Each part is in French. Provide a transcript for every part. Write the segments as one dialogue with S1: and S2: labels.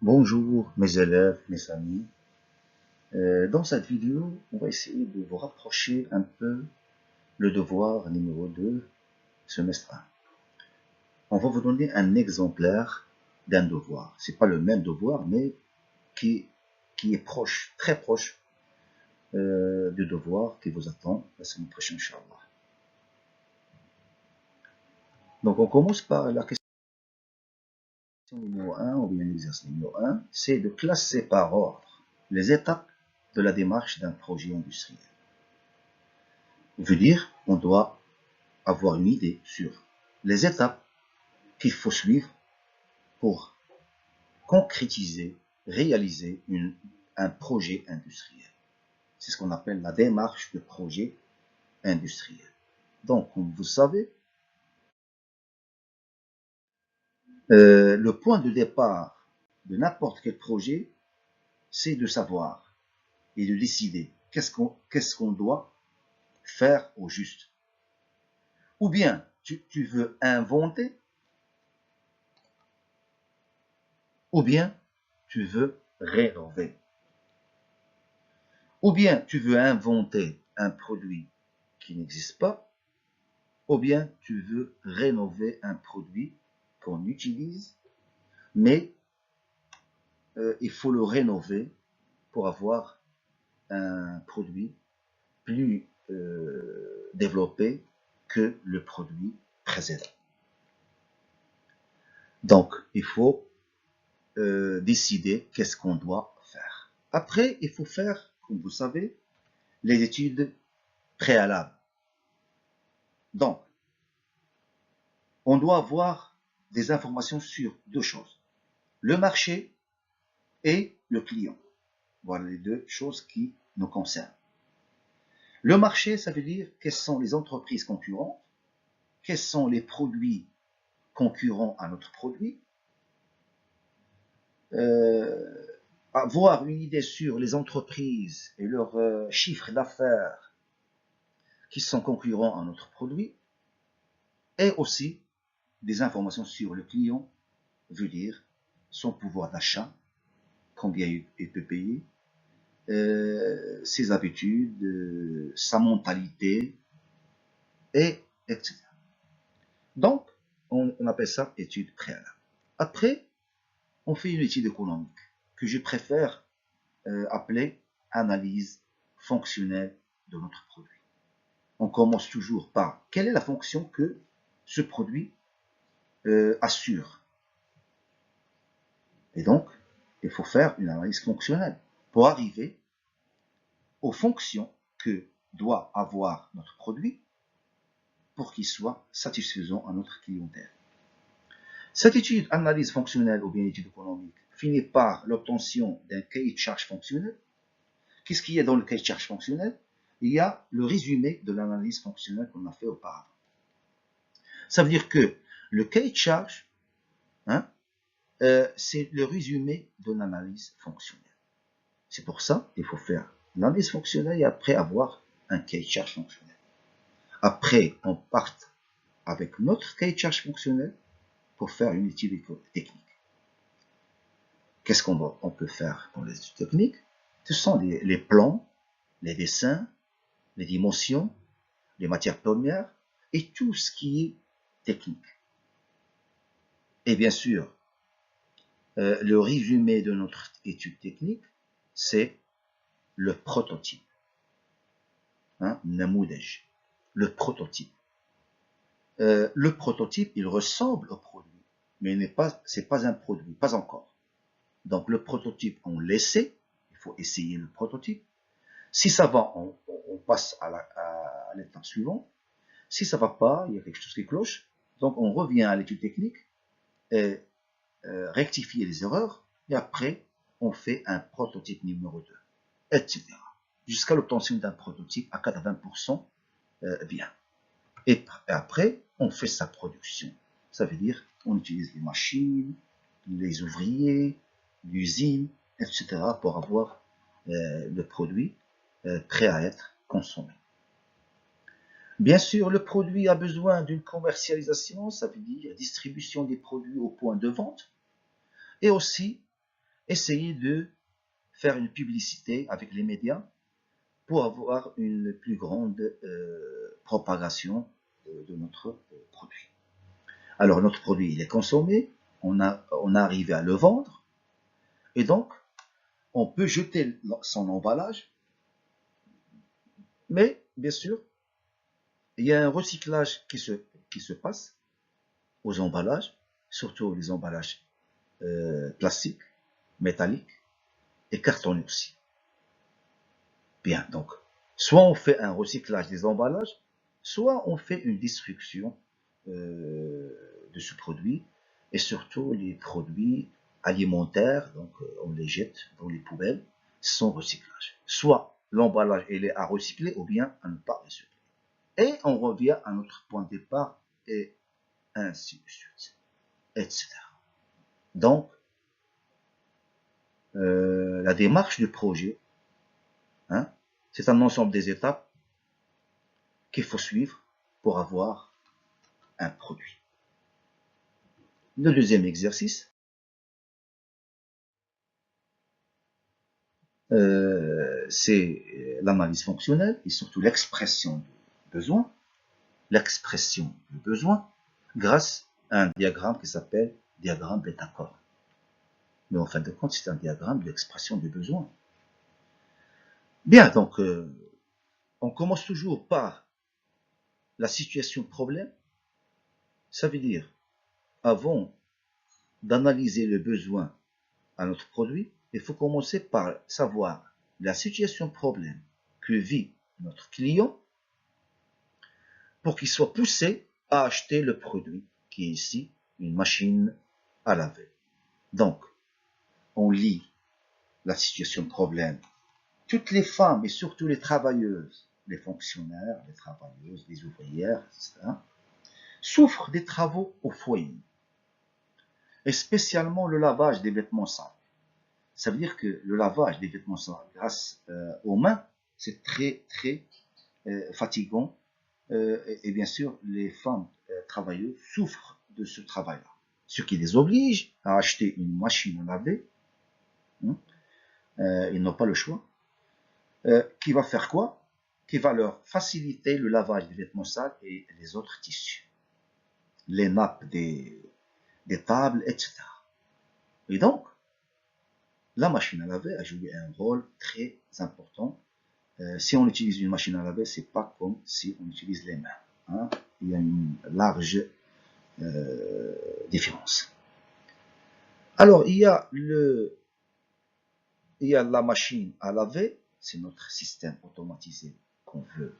S1: Bonjour mes élèves, mes amis. Dans cette vidéo, on va essayer de vous rapprocher un peu le devoir numéro 2, semestre 1. On va vous donner un exemplaire d'un devoir. C'est pas le même devoir, mais qui, qui est proche, très proche du devoir qui vous attend la semaine prochaine, Inch'Allah. Donc on commence par la question numéro 1, ou bien l'exercice numéro 1, c'est de classer par ordre les étapes de la démarche d'un projet industriel. Veut dire, on doit avoir une idée sur les étapes qu'il faut suivre pour concrétiser, réaliser un projet industriel. C'est ce qu'on appelle la démarche de projet industriel. Donc, comme vous savez, le point de départ de n'importe quel projet, c'est de savoir et de décider qu'est-ce qu'on doit faire au juste. Ou bien, tu veux inventer, ou bien tu veux rénover. Ou bien tu veux inventer un produit qui n'existe pas, ou bien tu veux rénover un produit qu'on utilise, mais il faut le rénover pour avoir un produit plus développé que le produit précédent. Donc, il faut décider qu'est-ce qu'on doit faire. Après, il faut faire, comme vous savez, les études préalables. Donc, on doit avoir des informations sur deux choses, le marché et le client. Voilà les deux choses qui nous concernent. Le marché, ça veut dire quelles sont les entreprises concurrentes, quels sont les produits concurrents à notre produit, avoir une idée sur les entreprises et leurs chiffres d'affaires qui sont concurrents à notre produit, et aussi des informations sur le client, veut dire son pouvoir d'achat, combien il peut payer, ses habitudes, sa mentalité, et etc. Donc, on appelle ça étude préalable. Après, on fait une étude économique que je préfère appeler analyse fonctionnelle de notre produit. On commence toujours par quelle est la fonction que ce produit assure. Et donc, il faut faire une analyse fonctionnelle pour arriver aux fonctions que doit avoir notre produit pour qu'il soit satisfaisant à notre clientèle. Cette étude analyse fonctionnelle ou bien étude économique finit par l'obtention d'un cahier de charge fonctionnel. Qu'est-ce qu'il y a dans le cahier de charge fonctionnel? Il y a le résumé de l'analyse fonctionnelle qu'on a fait auparavant. Ça veut dire que le cahier de charge, hein, c'est le résumé de l'analyse fonctionnelle. C'est pour ça qu'il faut faire l'analyse fonctionnelle et après avoir un cahier de charge fonctionnel. Après, on part avec notre cahier de charge fonctionnel pour faire une étude technique. Qu'est-ce qu'on peut faire dans les études techniques? Ce sont les plans, les dessins, les dimensions, les matières premières et tout ce qui est technique. Et bien sûr, le résumé de notre étude technique, c'est le prototype. Hein, le prototype. Le prototype, il ressemble au produit, mais c'est pas un produit, pas encore. Donc le prototype, on l'essaie, il faut essayer le prototype. Si ça va, on passe à l'étape suivante. Si ça va pas, il y a quelque chose qui cloche. Donc on revient à l'étude technique et rectifier les erreurs. Et après, on fait un prototype numéro 2, etc. Jusqu'à l'obtention d'un prototype à 80% bien. Et après, on fait sa production. Ça veut dire on utilise les machines, les ouvriers, l'usine, etc. pour avoir le produit prêt à être consommé. Bien sûr, le produit a besoin d'une commercialisation, ça veut dire distribution des produits au point de vente, et aussi essayer de faire une publicité avec les médias pour avoir une plus grande propagation de notre produit. Alors notre produit il est consommé, on a arrivé à le vendre, et donc on peut jeter son emballage, mais bien sûr il y a un recyclage qui se passe aux emballages, surtout les emballages plastiques, métalliques et cartonnés aussi. Bien, donc soit on fait un recyclage des emballages, soit on fait une destruction de ce produit, et surtout les produits alimentaires, donc on les jette dans les poubelles sans recyclage. Soit l'emballage est à recycler ou bien à ne pas recycler. Et on revient à notre point de départ et ainsi de suite, etc. Donc, la démarche du projet, hein, c'est un ensemble des étapes qu'il faut suivre pour avoir un produit. Le deuxième exercice, c'est l'analyse fonctionnelle et surtout l'expression du besoin. L'expression du besoin grâce à un diagramme qui s'appelle diagramme bêta-corps. Mais en fin de compte, c'est un diagramme de l'expression du besoin. Bien, donc, on commence toujours par la situation problème. Ça veut dire, avant d'analyser le besoin à notre produit, il faut commencer par savoir la situation problème que vit notre client pour qu'il soit poussé à acheter le produit qui est ici une machine à laver. Donc, on lit la situation problème. Toutes les femmes et surtout les travailleuses, les fonctionnaires, les travailleuses, les ouvrières, etc., souffrent des travaux au foyer, et spécialement le lavage des vêtements sales. Ça veut dire que le lavage des vêtements sales grâce aux mains, c'est très très fatigant, et bien sûr les femmes travailleuses souffrent de ce travail-là, ce qui les oblige à acheter une machine à laver. Ils n'ont pas le choix. Qui va faire quoi? Qui va leur faciliter le lavage des vêtements sales et les autres tissus, les nappes des tables, etc. Et donc, la machine à laver a joué un rôle très important. Si on utilise une machine à laver, c'est pas comme si on utilise les mains. Hein. Il y a une large différence. Alors, il y a la machine à laver, c'est notre système automatisé qu'on veut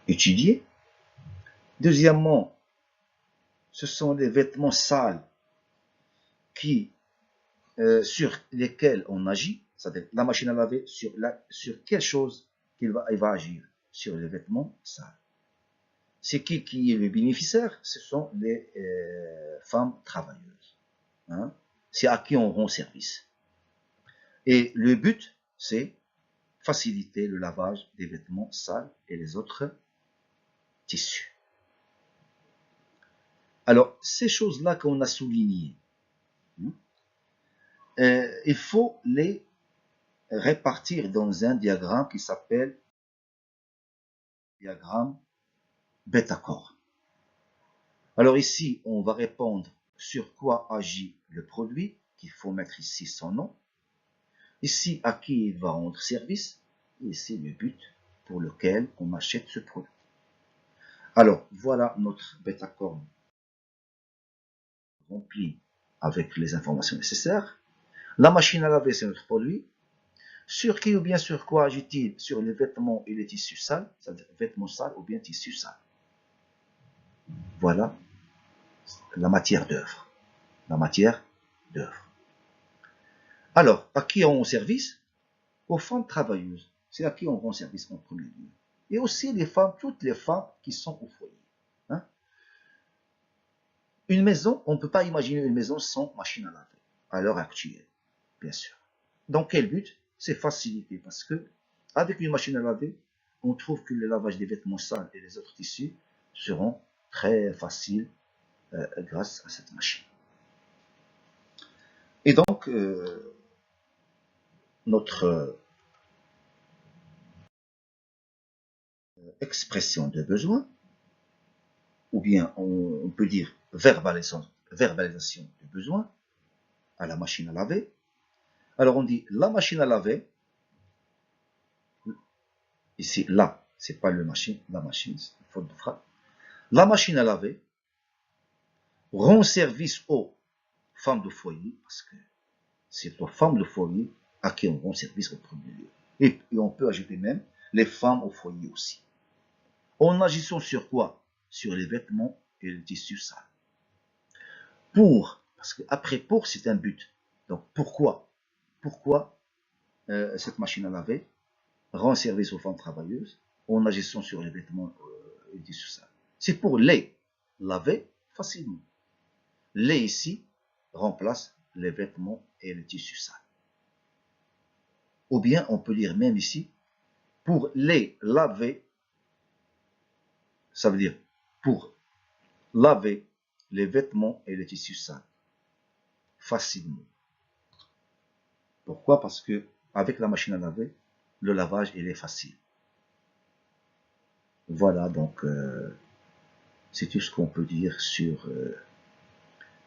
S1: étudier. Deuxièmement, ce sont les vêtements sales sur lesquels on agit, c'est-à-dire la machine à laver, sur quelle chose il va agir? Sur les vêtements sales. C'est qui est le bénéficiaire? Ce sont les femmes travailleuses. Hein? C'est à qui on rend service. Et le but, c'est faciliter le lavage des vêtements sales et les autres tissus. Alors, ces choses-là qu'on a soulignées, il faut les répartir dans un diagramme qui s'appelle diagramme bêta-corps. Alors ici, on va répondre sur quoi agit le produit, qu'il faut mettre ici son nom. Ici, à qui il va rendre service. Et ici, le but pour lequel on achète ce produit. Alors, voilà notre bêta-corps rempli avec les informations nécessaires. La machine à laver, c'est notre produit. Sur qui ou bien sur quoi agit-il? Sur les vêtements et les tissus sales, c'est-à-dire vêtements sales ou bien tissus sales. Voilà la matière d'œuvre. La matière d'œuvre. Alors, à qui on rend service? Aux femmes travailleuses. C'est à qui on rend service en premier lieu. Et aussi les femmes, toutes les femmes qui sont au foyer. Hein? Une maison, on ne peut pas imaginer une maison sans machine à laver, à l'heure actuelle, bien sûr. Dans quel but? C'est facilité, parce que avec une machine à laver, on trouve que le lavage des vêtements sales et les autres tissus seront très faciles grâce à cette machine. Et donc, notre expression de besoin, ou bien on peut dire verbalisation de besoin à la machine à laver. Alors on dit la machine à laver, ici là, c'est pas le machine, la machine, c'est une faute de frappe. La machine à laver rend service aux femmes de foyer, parce que c'est aux femmes de foyer à qui on rend service au premier lieu. Et on peut ajouter même les femmes au foyer aussi. En agissant sur quoi? Sur les vêtements et le tissu sale. Pour, parce que après pour c'est un but. Donc pourquoi cette machine à laver rend service aux femmes travailleuses en agissant sur les vêtements et le tissu sale? C'est pour les laver facilement. Les ici remplace les vêtements et le tissu sale. Ou bien on peut dire même ici pour les laver, ça veut dire pour laver les vêtements et les tissus sales facilement. Pourquoi? Parce que avec la machine à laver, le lavage il est facile. Voilà, donc c'est tout ce qu'on peut dire sur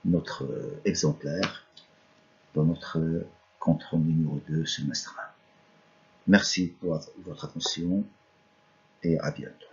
S1: notre exemplaire dans notre contrôle numéro 2 semestre 1. Merci pour votre attention et à bientôt.